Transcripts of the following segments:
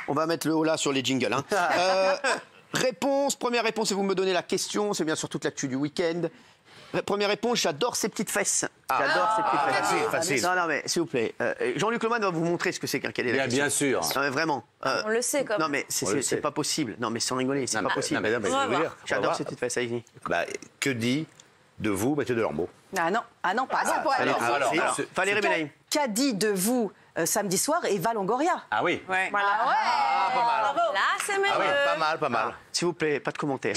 On va mettre le haut là sur les jingles. Hein. Première réponse, et vous me donnez la question, c'est bien sûr toute l'actu du week-end. Première réponse, j'adore ces petites fesses. J'adore ces petites fesses. Facile. Non, mais s'il vous plaît. Jean-Luc Lemoyne va vous montrer ce que c'est qu'un cadet. Bien sûr. Non, mais vraiment. On le sait quand même. Non, mais c'est pas possible. Non, mais sans rigoler, c'est pas possible. Non, mais je veux dire, J'adore ces petites fesses, allez-y. que dit de vous Mathieu Delormeau? Ah non, pas ça pour elle. Alors, Valérie Benaïm. Qu'a dit de vous samedi soir Eva Longoria? Ah oui. Ouais. Voilà. Pas mal. Bravo. Là, c'est mieux. Ah oui, pas mal. S'il vous plaît, pas de commentaires.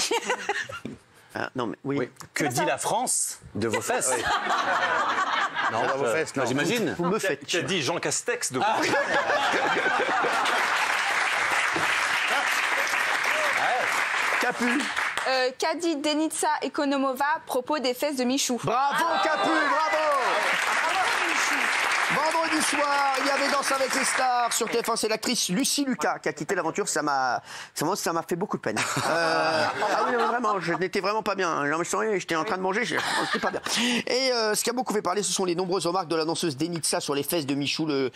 Non, mais oui. Que dit la France de vos fesses? Non, vos fesses, non. J'imagine. Vous me faites. Qu'a dit Jean Castex de vous? Capu. Qu'a dit Denitsa Ekonomova à propos des fesses de Michou? Bravo, Capu, bravo. Vendredi soir, il y avait Danse avec les stars sur TF1. C'est l'actrice Lucie Lucas qui a quitté l'aventure. Ça m'a fait beaucoup de peine. Ah oui, vraiment, je n'étais vraiment pas bien. J'étais en train de manger, j'étais pas bien. Et ce qui a beaucoup fait parler, ce sont les nombreuses remarques de la danseuse Denitsa sur les fesses de Michou, le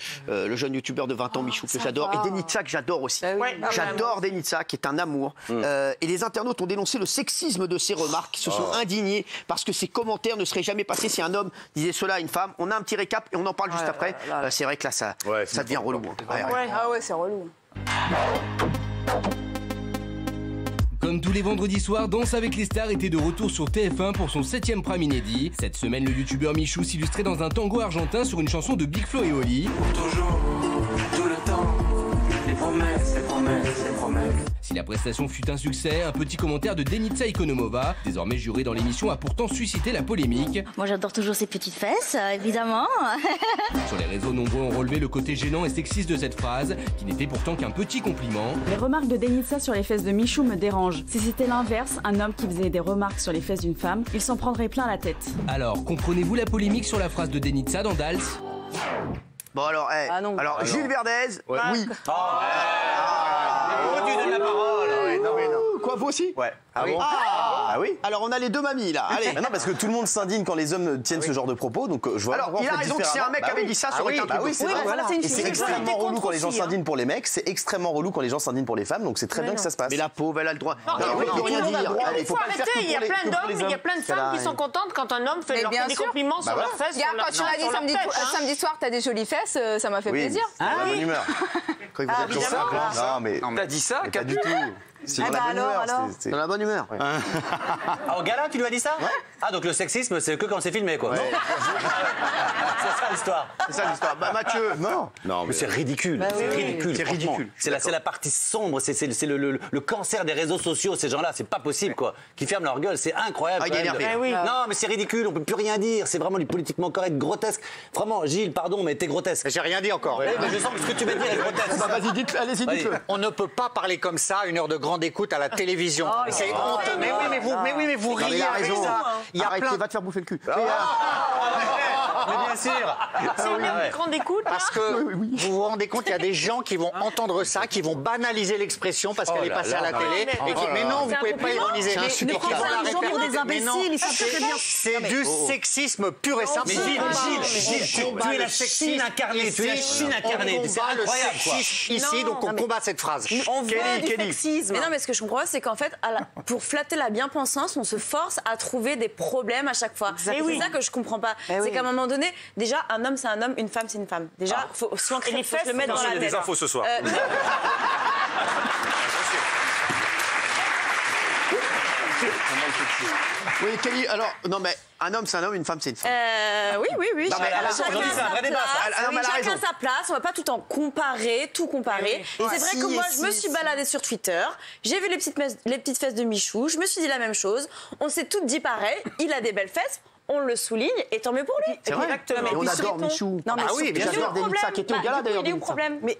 jeune youtubeur de 20 ans, Michou, que j'adore. Et Denitsa, que j'adore aussi. J'adore Denitsa, qui est un amour. Et les internautes ont dénoncé le sexisme de ses remarques, se sont indignés parce que ces commentaires ne seraient jamais passés si un homme disait cela à une femme. On a un petit récap et on en parle juste après. C'est vrai que là, ça devient relou. Ah ouais, c'est relou. Comme tous les vendredis soirs, Danse avec les stars était de retour sur TF1 pour son 7e prime inédit. Cette semaine, le youtubeur Michou s'illustrait dans un tango argentin sur une chanson de Big Flo et Oli. Toujours, tout le temps, les promesses. Si la prestation fut un succès, un petit commentaire de Denitsa Ekonomova, désormais jurée dans l'émission, a pourtant suscité la polémique. Moi, j'adore toujours ces petites fesses, évidemment. Sur les réseaux, nombreux ont relevé le côté gênant et sexiste de cette phrase, qui n'était pourtant qu'un petit compliment. Les remarques de Denitsa sur les fesses de Michou me dérangent. Si c'était l'inverse, un homme qui faisait des remarques sur les fesses d'une femme, il s'en prendrait plein la tête. Alors, comprenez-vous la polémique sur la phrase de Denitsa dans Dals? Bon, alors, Gilles Verdez, oui. Tu donnes la parole. Quoi, vous aussi? Ouais. Ah oui. Ah oui. Alors on a les deux mamies là. Allez. Non, parce que tout le monde s'indigne quand les hommes tiennent ce genre de propos, donc je vois. Alors il a raison que si un mec avait dit ça, ça aurait été un truc. Oui, c'est vrai. Et c'est extrêmement relou quand les gens s'indignent pour les mecs, c'est extrêmement relou quand les gens s'indignent pour les femmes, donc c'est très bien que ça se passe. Mais la pauvre, elle a le droit. Il faut arrêter, il y a plein d'hommes, il y a plein de femmes qui sont contentes quand un homme fait des compliments sur leurs fesses. Regarde, quand tu m'as dit samedi soir, t'as des jolies fesses, ça m'a fait plaisir. Bonne humeur. Non mais t'as dit ça? Pas du tout. C'est dans la bonne humeur. C'est dans la bonne humeur. Ah, au gala, tu lui as dit ça? Ah, donc le sexisme, c'est que quand c'est filmé, quoi. C'est ça l'histoire. C'est ça l'histoire. Bah, Mathieu, non. Mais c'est ridicule. C'est ridicule. C'est ridicule. C'est la partie sombre, c'est le cancer des réseaux sociaux, ces gens-là. C'est pas possible, quoi. Qui ferment leur gueule, c'est incroyable. Ah, il est énervé. Non, mais c'est ridicule, on peut plus rien dire. C'est vraiment du politiquement correct, grotesque. Vraiment, Gilles, pardon, mais t'es grotesque. J'ai rien dit encore. Oui, mais je sens que ce que tu vas dire est grotesque. Bah, vas-y, allez-y, dites-le. On ne peut pas parler comme ça à une heure de grande écoute à la télévision. C'est honteux. Mais oui, mais vous riez avec ça. Il y a Arrête, plein. va te faire bouffer le cul. Mais bien sûr. C'est une grande écoute. Parce que vous vous rendez compte, il y a des gens qui vont entendre ça, qui vont banaliser l'expression parce qu'elle est passée à la télé. Mais non, vous ne pouvez pas ironiser. Ne prenez pas les gens pour des imbéciles, ils savent très bien. C'est du sexisme pur et simple. Mais Gilles, tu es la Chine incarnée. Tu es la Chine incarnée. C'est incroyable, quoi. Ici, donc on combat cette phrase. On veut du sexisme. Mais non, mais ce que je comprends pas, c'est qu'en fait, pour flatter la bien-pensance, on se force à trouver des problèmes à chaque fois. C'est ça que je comprends pas. C'est qu'à un moment donné, déjà, un homme, c'est un homme, une femme, c'est une femme. Déjà, faut s'ancrer, faut se le mettre dans la tête. Il y a des infos ce soir. Oui, Kelly, alors, non mais un homme c'est un homme, une femme c'est une femme. Oui. Non, mais aujourd'hui, c'est un vrai débat. Chacun sa place, on va pas tout en comparer, tout comparer. Et c'est vrai que moi, je me suis baladée sur Twitter, j'ai vu les petites fesses de Michou, je me suis dit la même chose. On s'est toutes dit pareil, il a des belles fesses. On le souligne et tant mieux pour lui. C'est vrai. Exactement. Et on adore Michou. Non, mais oui, bien sûr. J'adore Denitsa qui était au gala d'ailleurs. Il est où le problème? Mais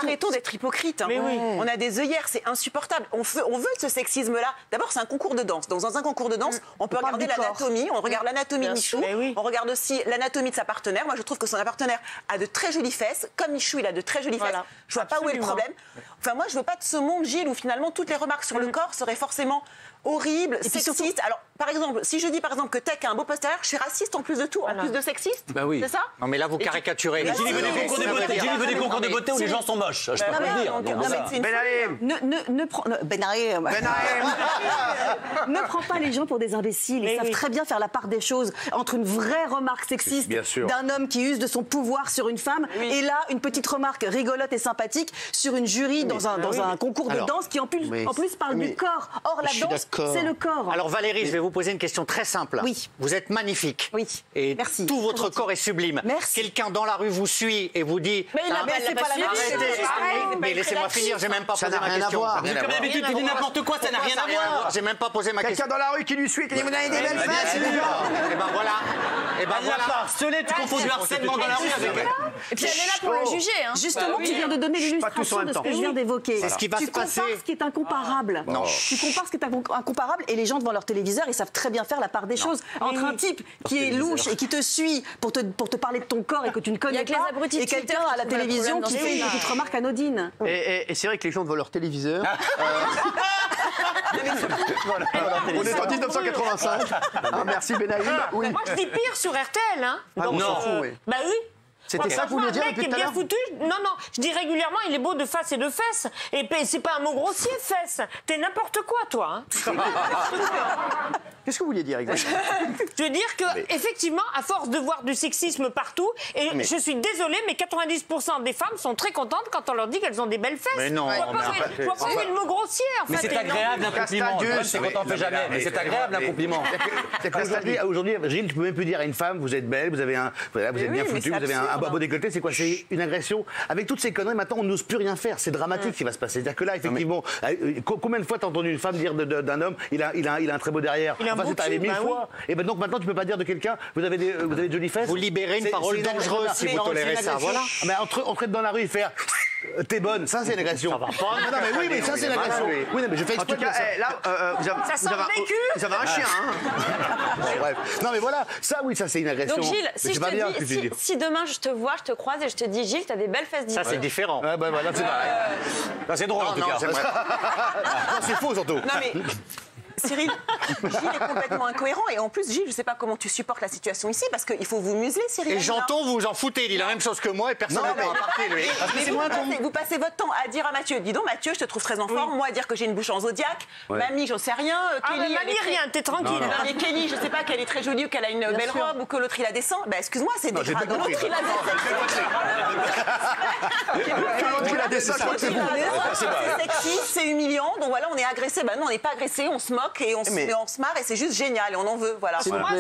arrêtons d'être hypocrites. Mais oui. On a des œillères, c'est insupportable. On veut ce sexisme-là. D'abord, c'est un concours de danse. Dans un concours de danse, on peut regarder l'anatomie. On regarde l'anatomie de Michou. On regarde aussi l'anatomie de sa partenaire. Moi, je trouve que son partenaire a de très jolies fesses. Comme Michou, il a de très jolies fesses. Je vois pas où est le problème. Enfin, moi, je veux pas de ce monde, Gilles, où finalement toutes les remarques sur le corps seraient forcément horrible, sexiste. Alors, par exemple, si je dis par exemple que Tech a un beau postérieur, je suis raciste en plus de tout, en plus de sexiste. Bah oui. C'est ça? Non, mais là, vous caricaturez. Gilles, il veut des concours de beauté. Gilles, il veut des concours de beauté où les gens sont moches. Je peux pas le dire. Ne prends pas les gens pour des imbéciles. Ils savent très bien faire la part des choses entre une vraie remarque sexiste d'un homme qui use de son pouvoir sur une femme et là, une petite remarque rigolote et sympathique sur une jury dans un concours de danse qui en plus parle du corps. Or, la danse, c'est le corps. Alors Valérie, je vais vous poser une question très simple. Oui. Vous êtes magnifique. Oui. Et merci. tout votre corps est sublime. Merci. Quelqu'un dans la rue vous suit et vous dit... Mais c'est pas la même chose. Mais laissez-moi finir, j'ai même pas posé ma question. Comme d'habitude, tu dis n'importe quoi, ça n'a rien à voir. J'ai même pas posé ma question. Quelqu'un dans la rue qui lui suit, qui dit vous avez des belles fesses. Et ben voilà. Et ben voilà. Harcelé, tu confonds du harcèlement dans la rue avec elle. Et puis elle est là pour le juger. Justement, tu viens de donner l'illustration de ce que je viens d'évoquer. C'est ce qui va se passer. Tu compares ce qui est incomparable. Tu compares ce qui est incomparable et les gens devant leur téléviseur, ils savent très bien faire la part des choses. Entre un type qui est louche et qui te suit pour te parler de ton corps et que tu ne connais pas, et quelqu'un à la télévision qui fait une petite remarque anodine. Et c'est vrai que les gens devant leur téléviseur... On est en 1985. Merci Benaïm. Moi je dis pire sur RTL. On s'en fout, oui. Bah oui. C'était ça que vous vouliez dire depuis tout à l'heure ? Foutu. Non, je dis régulièrement, il est beau de face et de fesses. Et c'est pas un mot grossier, fesses. T'es n'importe quoi, toi. Qu'est-ce que vous vouliez dire exactement ? Je veux dire que, effectivement, à force de voir du sexisme partout, et je suis désolée, mais 90% des femmes sont très contentes quand on leur dit qu'elles ont des belles fesses. Mais non, je vois pas où est le mot grossier, en fait. Mais c'est agréable un compliment. C'est quand on fait jamais. Mais c'est agréable un compliment. Aujourd'hui, Gilles, tu peux même plus dire à une femme, vous êtes belle, vous êtes bien foutue, vous avez un beau décolleté, c'est quoi? C'est une agression. Avec toutes ces conneries, maintenant, on n'ose plus rien faire. C'est dramatique ce qui va se passer. C'est-à-dire que là, effectivement, combien de fois t'as entendu une femme dire d'un homme, il a un très beau derrière? Enfin, c'est arrivé 1000 fois. Et ben donc maintenant, tu peux pas dire de quelqu'un, vous avez de jolies fesses. Vous libérez une parole dangereuse si vous tolérez ça. Voilà. Mais entrer dans la rue et faire. T'es bonne, ça c'est une agression. Ça va pas. Non mais oui, mais ça c'est une agression. Oui, mais je fais exprès. En tout cas, là, vous avez un chien. Bref. Non mais voilà, ça oui, ça c'est une agression. Donc Gilles, si demain je te vois, je te croise et je te dis Gilles, t'as des belles fesses. Ça c'est différent. Ouais, bah voilà, c'est pareil. C'est drôle en tout cas. C'est faux surtout. Non mais. Cyril, Gilles est complètement incohérent et en plus Gilles, je sais pas comment tu supportes la situation ici parce qu'il faut vous museler, Cyril. Et j'entends vous en foutez, il dit la même chose que moi et personne ne peut en parler lui. Vous passez votre temps à dire à Mathieu, dis donc Mathieu, je te trouve très en forme, moi à dire que j'ai une bouche en zodiaque, mamie, j'en sais rien, Kelly, mamie, rien, t'es tranquille. Non, mais Kelly, je sais pas qu'elle est très jolie ou qu'elle a une belle robe ou que l'autre il a des seins, bah excuse-moi, c'est dégradant. L'autre il a des seins. C'est sexy, c'est humiliant, donc voilà, on est agressé. Bah non, on n'est pas agressé, on se moque et on se marre et c'est juste génial et on en veut, voilà. Moi,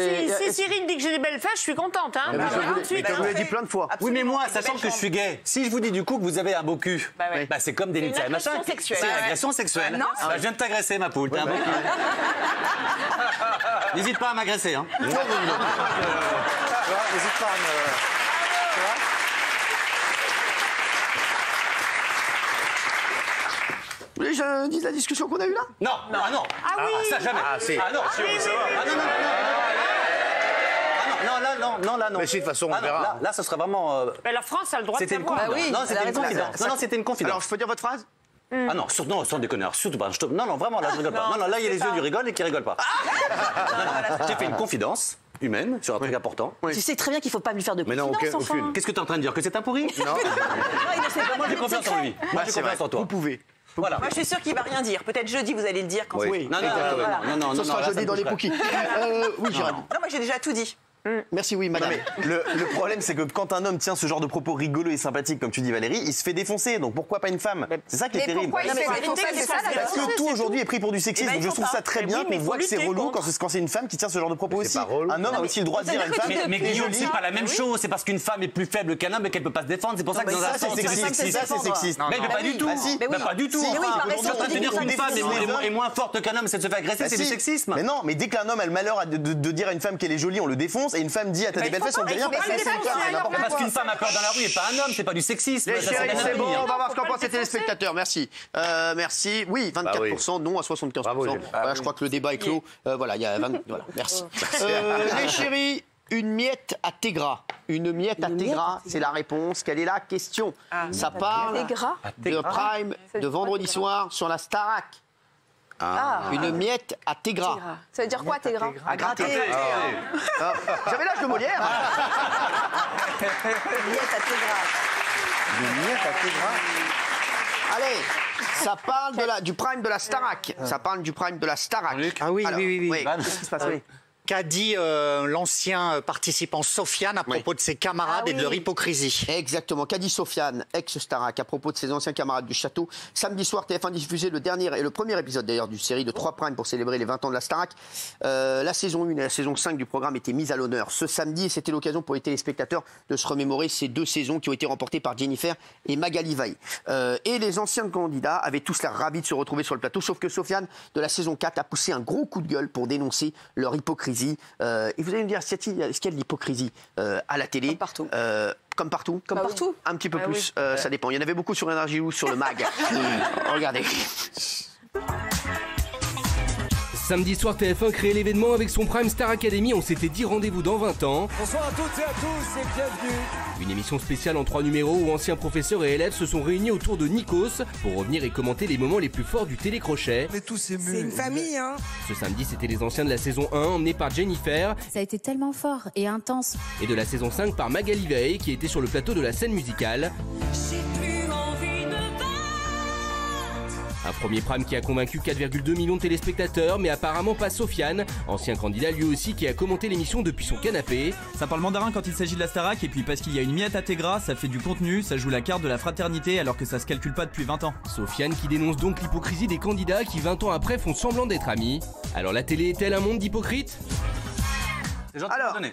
si Cyril dit que j'ai des belles fesses, je suis contente. Vous l'avez dit plein de fois. Oui, mais moi, sachant que je suis gay, si je vous dis du coup que vous avez un beau cul, c'est comme des Denitsa et machin. C'est une agression sexuelle. Je viens de t'agresser, ma poule. T'as un beau cul. N'hésite pas à m'agresser. Hein. N'hésite pas à me... Vous voulez que je dise la discussion qu'on a eue là? Non, non. Ah oui. Ça jamais. Ah si. Ah non. Non, là, non. Mais si, de toute façon, on verra. Là, ce serait vraiment. Mais la France a le droit de savoir. Non, c'était une confidence. Non, c'était une confidence. Alors, je peux dire votre phrase? Ah non, sans déconner, surtout pas. Non, vraiment, là, je rigole pas. Non, là, il y a les yeux du rigole et qui rigolent pas. J'ai fait une confidence humaine sur un truc important. Tu sais très bien qu'il ne faut pas lui faire de confidence, aucune. Qu'est-ce que tu es en train de dire? Que c'est un pourri? Non. Moi, j'ai confiance en lui. Moi, j'ai confiance en toi. Vous pouvez. Voilà. Moi, je suis sûre qu'il va rien dire. Peut-être jeudi, vous allez le dire quand oui. Non. Ce sera jeudi dans les bookies. Oui, j'ai non, moi, j'ai déjà tout dit. Merci, oui, madame. Le problème, c'est que quand un homme tient ce genre de propos rigolos et sympathiques, comme tu dis, Valérie, il se fait défoncer. Donc pourquoi pas une femme? C'est ça qui est terrible. Pourquoi il se fait défoncer? Parce que tout aujourd'hui est pris pour du sexisme. Donc je trouve ça très bien qu'on voit que c'est relou quand c'est une femme qui tient ce genre de propos aussi. Un homme a aussi le droit de dire à une femme. Mais Guillaume, c'est pas la même chose. C'est parce qu'une femme est plus faible qu'un homme et qu'elle peut pas se défendre. C'est pour ça que dans un sens, c'est sexiste. Ça, c'est sexiste. Mais pas du tout. Pas du tout. Aujourd'hui, en train de te dire qu'une femme est moins forte qu'un homme, c'est de se faire agresser, c'est du sexisme. Mais non, mais dès qu'un homme a le malheur de dire à une femme qu'elle est jolie, on le défonce. Et une femme dit à t'as des belles fesses, on dit rien. Parce qu'une femme a peur dans la rue et pas un homme, c'est pas du sexisme. C'est bon, on va voir ce qu'en pensent les téléspectateurs. Merci. Merci. Oui, 24%, non à 75%. Voilà, je crois que le débat est clos. Voilà, il y a 20. Voilà, merci. Les chéris, une miette à Tégra. Une miette à Tégra, c'est la réponse. Quelle est la question? Ça parle de Prime de vendredi soir sur la Starac. Une miette à tes gras. Ça veut dire quoi, tes gras? À gratter. J'avais l'âge de Molière. Une miette à tes gras. Une miette à tes gras. Allez, ça parle du prime de la Starac. Ça parle du prime de la Starac. Ah oui, alors, oui. Qu'est-ce qui se passe? Qu'a dit l'ancien participant Sofiane à propos de ses camarades et de leur hypocrisie. Exactement. Qu'a dit Sofiane, ex-Starac, à propos de ses anciens camarades du château. Samedi soir, TF1 diffusait le dernier et le premier épisode d'ailleurs d'une série de 3 primes pour célébrer les 20 ans de la Starac. La saison 1 et la saison 5 du programme étaient mises à l'honneur ce samedi et c'était l'occasion pour les téléspectateurs de se remémorer ces 2 saisons qui ont été remportées par Jennifer et Magali Vaille. Et les anciens candidats avaient tous l'air ravis de se retrouver sur le plateau, sauf que Sofiane de la saison 4 a poussé un gros coup de gueule pour dénoncer leur hypocrisie. Et vous allez me dire, est-ce qu'il y a de l'hypocrisie à la télé? Comme partout. Comme partout. Un petit peu plus, ça dépend. Il y en avait beaucoup sur Énergie ou sur le MAG. Regardez. Samedi soir, TF1 créait l'événement avec son Prime Star Academy. On s'était dit rendez-vous dans 20 ans. Bonsoir à toutes et à tous et bienvenue. Une émission spéciale en 3 numéros où anciens professeurs et élèves se sont réunis autour de Nikos pour revenir et commenter les moments les plus forts du télécrochet. On est tous émus. C'est une famille, hein. Ce samedi, c'était les anciens de la saison 1 emmenés par Jennifer. Ça a été tellement fort et intense. Et de la saison 5 par Magali Vaille qui était sur le plateau de la scène musicale. Un premier prime qui a convaincu 4,2 millions de téléspectateurs, mais apparemment pas Sofiane, ancien candidat lui aussi qui a commenté l'émission depuis son canapé. Ça parle mandarin quand il s'agit de la Starac, et puis parce qu'il y a une miette à tes gras, ça fait du contenu, ça joue la carte de la fraternité alors que ça se calcule pas depuis 20 ans. Sofiane qui dénonce donc l'hypocrisie des candidats qui 20 ans après font semblant d'être amis. Alors la télé est-elle un monde d'hypocrites? Alors, les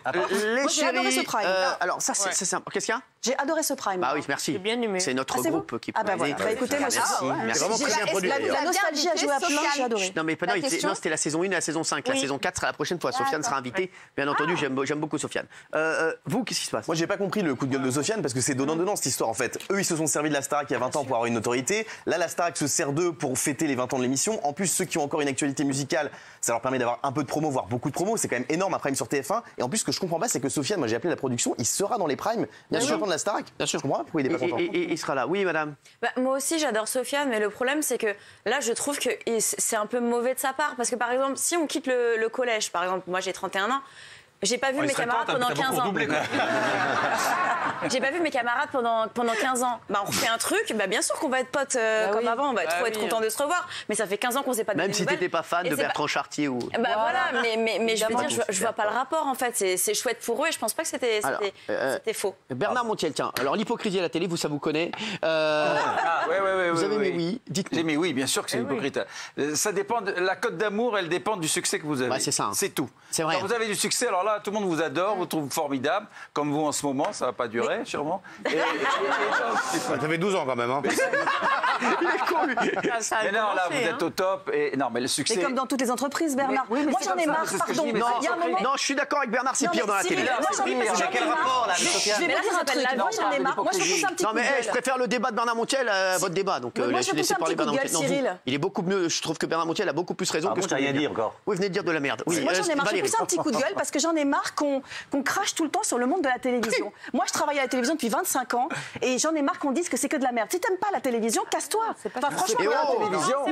j'ai adoré ce prime. Alors ça, c'est simple. Qu'est-ce qu'il y a? J'ai adoré ce prime. Bah oui, merci. C'est notre groupe qui. Ah bah voilà. Bah écoutez, moi merci. merci. Vraiment très bien produit. La nostalgie a joué à plein, j'ai adoré. Non mais non, c'était la saison 1 et la saison 5. La saison 4 sera la prochaine fois. Sofiane sera invitée. Bien entendu, j'aime beaucoup Sofiane. Vous, qu'est-ce qui se passe? Moi, j'ai pas compris le coup de gueule de Sofiane parce que c'est donnant cette histoire en fait. Eux, ils se sont servis de la Starac il y a 20 ans pour avoir une notoriété. Là, la Starac se sert d'eux pour fêter les 20 ans de l'émission. En plus, ceux qui ont encore une actualité musicale, ça leur permet d'avoir un peu de promo, voire beaucoup de promo. C'est quand même énorme un prime sur TF1. Et en plus, ce que je comprends pas, c'est que Sofiane, moi j'ai appelé la production, il sera dans les primes. Bien sûr, de la Starac. Bien sûr. Je comprends pas pourquoi il est pas content. Et il sera là. Oui, madame. Moi aussi, j'adore Sofiane, mais le problème, c'est que là, je trouve que c'est un peu mauvais de sa part. Parce que, par exemple, si on quitte le collège, par exemple, moi j'ai 31 ans, j'ai pas vu mes camarades pendant 15 ans. J'ai pas vu mes camarades pendant 15 ans. Bah, on refait un truc, bah, bien sûr qu'on va être potes comme avant, on va trop être content de se revoir. Mais ça fait 15 ans qu'on s'est pas donné de nouvelles. Même si t'étais pas fan de Bertrand Chartier ou. Bah voilà, mais je veux dire, je vois pas le rapport en fait. C'est chouette pour eux et je pense pas que c'était faux. Bernard Montiel, tiens. Alors l'hypocrisie à la télé, ça vous connaît. Vous avez mis oui. Dites-nous. J'ai mis oui, bien sûr que c'est hypocrite. Ça dépend. La cote d'amour, elle dépend du succès que vous avez. C'est ça. C'est tout. C'est vrai. Quand vous avez du succès, alors là, tout le monde vous adore, vous trouve formidable, comme vous en ce moment, ça va pas durer, sûrement. Ça fait 12 ans quand même. Hein. Il est con, lui. Mais non, là, vous êtes au top. Et non, mais le succès. C'est comme dans toutes les entreprises, Bernard. Moi, j'en ai marre, pardon. Non, je suis d'accord avec Bernard, c'est pire dans la télé. Quel rapport, là, Sofiane? Je vais vous dire un truc. Moi, j'en ai marre. Moi, je pousse un petit coup de gueule. Non, mais je préfère le débat de Bernard Montiel à votre débat. Donc, moi, je pousse un petit coup de gueule, Cyril. Il est beaucoup mieux. Je trouve que Bernard Montiel a beaucoup plus raison que ce que rien dit encore. Oui, venez de dire de la merde. Moi, j'en ai marre. Je pousse un petit coup de gueule parce que j'en ai marre qu'on crache tout le temps sur le monde de la télévision. Moi, je travaille à la télévision depuis 25 ans et j'en ai marre qu'on dise que c'est que de la merde. Si t'aimes pas la télévision, casse-toi. Franchement,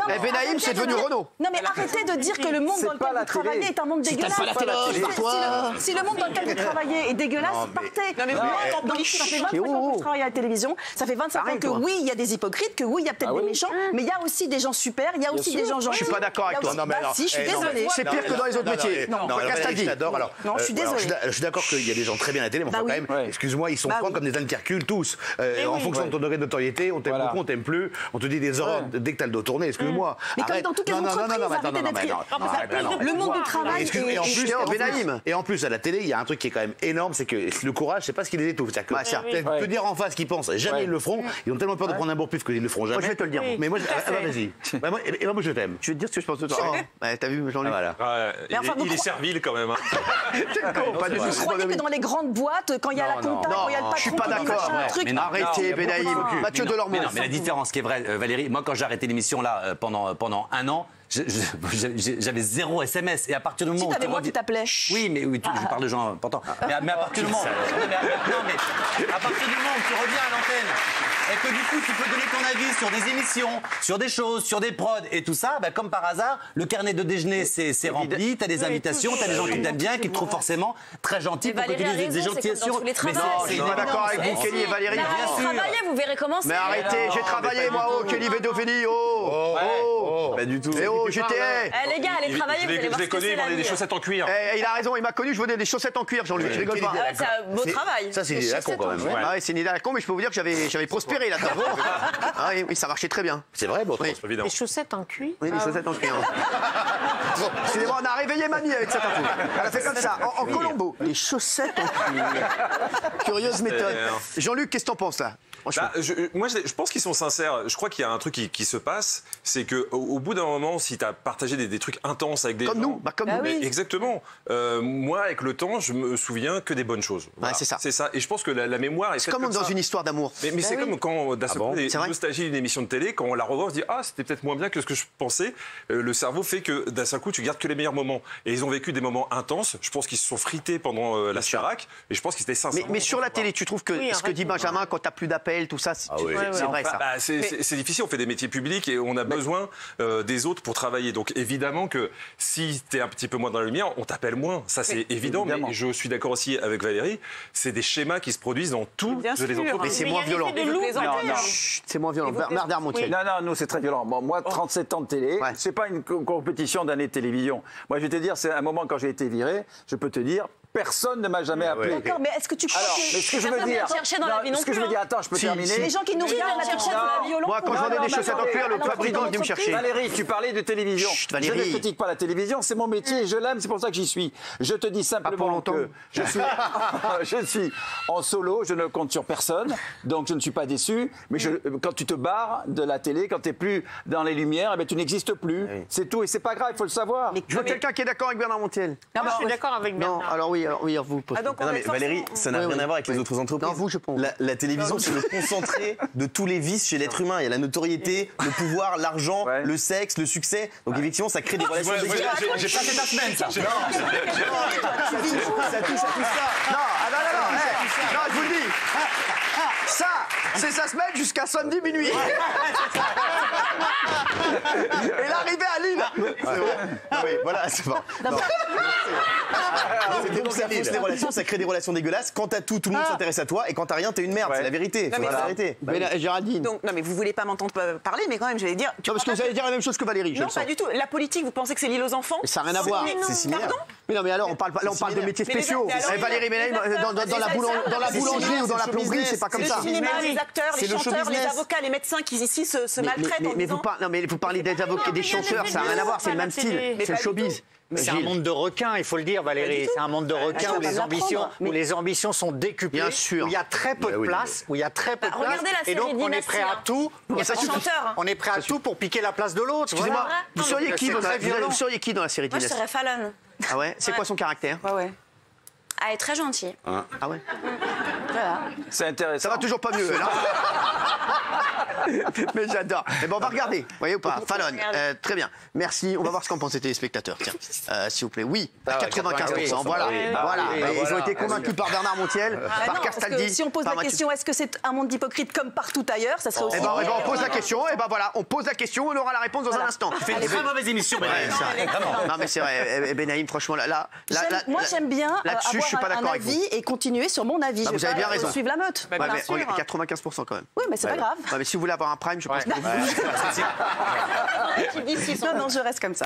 la Benaïm, c'est devenu Renault. Non, mais arrêtez de dire que le monde dans lequel vous travaillez est un monde dégueulasse. Si le monde dans lequel vous travaillez est dégueulasse, partez. Dans politique, ça fait 25 ans que je travaille à la télévision. Ça fait 25 ans que oui, il y a des hypocrites, que oui, il y a peut-être des méchants, mais il y a aussi des gens super, il y a aussi des gens gentils. Je suis pas d'accord avec toi. Si, je suis désolée. C'est pire que dans les autres métiers. Non, j'adore. Alors, je suis désolée. Je suis d'accord qu'il y a des gens très bien à la télé, mais enfin, quand même, excuse-moi, ils sont francs comme des ânes qui reculent tous. En fonction de ton degré de notoriété, on t'aime beaucoup, on t'aime plus, on te dit des horreurs dès que t'as le dos tourné, excuse-moi. Mais comme dans toutes les entreprises, le monde du travail. Et en plus, à la télé, il y a un truc qui est quand même énorme, c'est que le courage, c'est pas ce qui les étouffe. C'est-à-dire que te dire en face qu'ils pensent, jamais ils le feront, ils ont tellement peur de prendre un bourre-pif qu'ils le feront jamais. Moi, je vais te le dire. Mais moi, vas-y. Moi, je t'aime. Je vais te dire ce que je pense de toi. T'as vu, Jean-Luc? Il est servile quand même. Vous croyez que dans les grandes boîtes, quand il y a la compta, quand il y a le patron, je suis pas d'accord. Arrêtez, Benaïm. Mathieu Delormeau. Mais la différence qui est vraie, Valérie, moi quand j'ai arrêté l'émission là pendant un an, j'avais 0 SMS et à partir du moment où tu moi qui t'appelais. Oui, mais je parle de gens importants. Mais à partir du moment, à partir du moment où tu reviens à l'antenne. et que du coup tu peux donner ton avis sur des émissions, sur des choses, sur des prods et tout ça, bah, comme par hasard, le carnet de déjeuner c'est rempli, t'as des invitations, t'as des gens qui t'aiment bien, qui te trouvent forcément très gentil pour que tu dises des gentillesses. Mais non, je suis pas d'accord avec vous, Kelly et Valérie. Bien sûr. Travaillez, vous verrez comment c'est. Mais arrêtez, j'ai travaillé moi, Kelly Vedovini, Pas du tout. Et j'étais. Les gars, allez travailler, vous allez voir. Je l'ai connu, il vendait des chaussettes en cuir. Il a raison, il m'a connu, je vendais des chaussettes en cuir, Jean-Louis, je rigole pas. C'est un beau travail. Ça, c'est une idée à con quand même. Ah oui, c'est une idée à la con, mais je peux vous dire que j'avais prospéré là-dedans. Ah oui, ça marchait très bien. C'est vrai, bon, évidemment. Des chaussettes en cuir. Oui, des chaussettes en cuir. Excusez-moi, on a réveillé mamie avec cette info. Elle a fait comme ça, en Colombo. Les chaussettes en cuir. Curieuse méthode. Jean-Luc, qu'est-ce que t'en penses là? Moi, je pense qu'ils sont sincères. Je crois qu'il y a un truc qui se passe, c'est qu'au bout d'un moment, si tu as partagé des trucs intenses avec des gens... Comme nous. Oui. Exactement. Moi, avec le temps, je me souviens que des bonnes choses. Voilà. C'est ça. C'est ça. Et je pense que la mémoire est C'est comme dans une histoire d'amour. Mais c'est comme quand, d'un seul coup, des nostalgies d'une émission de télé, quand on la revoit, on se dit « Ah, c'était peut-être moins bien que ce que je pensais ». Le cerveau fait que, d'un seul coup, tu gardes que les meilleurs moments. Et ils ont vécu des moments intenses. Je pense qu'ils se sont frités pendant la Starac. Et je pense qu'ils étaient sincères. Mais sur la télé, tu trouves que ce que dit Benjamin, quand t'as plus d'appels, tout ça, c'est vrai ça. C'est difficile, on fait des métiers publics et on a besoin des autres pour travailler. Donc évidemment que si tu es un petit peu moins dans la lumière, on t'appelle moins. Ça c'est évident, mais je suis d'accord aussi avec Valérie, c'est des schémas qui se produisent dans toutes les entreprises. Mais c'est moins violent. C'est moins violent. Bernard Montiel. Non, nous c'est très violent. Bon, moi, 37 ans de télé, c'est pas une compétition d'années de télévision. Moi je vais te dire, c'est un moment quand j'ai été viré, je peux te dire, personne ne m'a jamais appelé. D'accord, mais est-ce que tu crois mais ce que je veux dire, ce que je veux dire, attends, je peux terminer. Les gens qui nous regardent, la cherchent dans la violence. Moi, quand je vendais des chaussettes en cuir, le fabricant venait me chercher. Valérie, tu parlais de télévision. Je ne critique pas la télévision, c'est mon métier, je l'aime, c'est pour ça que j'y suis. Je te dis simplement que je suis en solo, je ne compte sur personne, donc je ne suis pas déçu. Mais quand tu te barres de la télé, quand tu n'es plus dans les lumières, tu n'existes plus. C'est tout, et c'est pas grave, il faut le savoir. Je veux quelqu'un qui est d'accord avec Bernard Montiel. Non, je suis d'accord avec Bernard. Non, alors oui, vous. Mais Valérie, ça n'a rien à voir avec les autres entreprises. Non, vous, je pense. La télévision, c'est le concentré de tous les vices chez l'être humain. Il y a la notoriété, le pouvoir, l'argent, le sexe, le succès. Donc effectivement, ça crée des relations dégueulasses. J'ai passé ta semaine, ça. Ça touche à tout ça. Non, je vous le dis. Ça, c'est sa semaine jusqu'à samedi minuit. Et l'arrivée à Lille. Oui, voilà, c'est bon. Donc ça fausse les relations, ça crée des relations dégueulasses. Quand t'as tout le monde s'intéresse à toi, et quand t'as rien, t'es une merde. C'est la vérité. C'est la vérité. Géraldine. Donc, non, mais vous voulez pas m'entendre parler, mais quand même, j'allais dire. Non, parce que vous allez dire la même chose que Valérie. Non, pas du tout. La politique, vous pensez que c'est l'île aux enfants? Ça n'a rien à voir. C'est similaire. Pardon? Mais non, mais alors on parle de métiers spéciaux. Valérie, mais dans la boulangerie ou dans la plomberie, c'est pas comme ça. Le cinéma, les acteurs, les chanteurs, les avocats, les médecins qui ici se maltraitent en disant. Mais vous parlez des avocats, des chanteurs, ça n'a rien à voir. C'est le même style. C'est le showbiz. C'est un monde de requins, il faut le dire, Valérie. C'est un monde de requins où les ambitions sont décuplées, bien sûr. Où il y a très peu de place, Regardez la série et donc on est prêt à tout. On est prêt à tout pour piquer la place de l'autre. Excusez-moi, vous seriez qui dans la série Moi, je Dynastie? serais Fallon. Ah ouais? C'est quoi son caractère? Ouais. Elle est très gentille. Ah ouais? Voilà. C'est intéressant. Ça va toujours pas mieux, là. Mais j'adore. Mais bon, on va regarder. Vous voyez ou pas? Fallon. Très bien. Merci. On va voir ce qu'en pensent les téléspectateurs. Tiens, s'il vous plaît. Oui, à 95%. Voilà. Ils ont été convaincus par Bernard Montiel, par Castaldi. Si on pose la question, est-ce que c'est un monde d'hypocrite comme partout ailleurs? Ça serait aussi. On pose la question. Et ben voilà, on pose la question. On aura la réponse dans un instant. Tu fais une très mauvaise émission, Benaïm. Non, mais c'est vrai. Benaïm, franchement, là. Moi, j'aime bien là-dessus, je suis pas d'accord avec vous. et continuer sur mon avis. Vous avez bien raison. Suivre la meute. 95% quand même. Oui, mais c'est pas grave. Mais si vous voulez avoir un prime, je pense que vous. Non, je reste comme ça.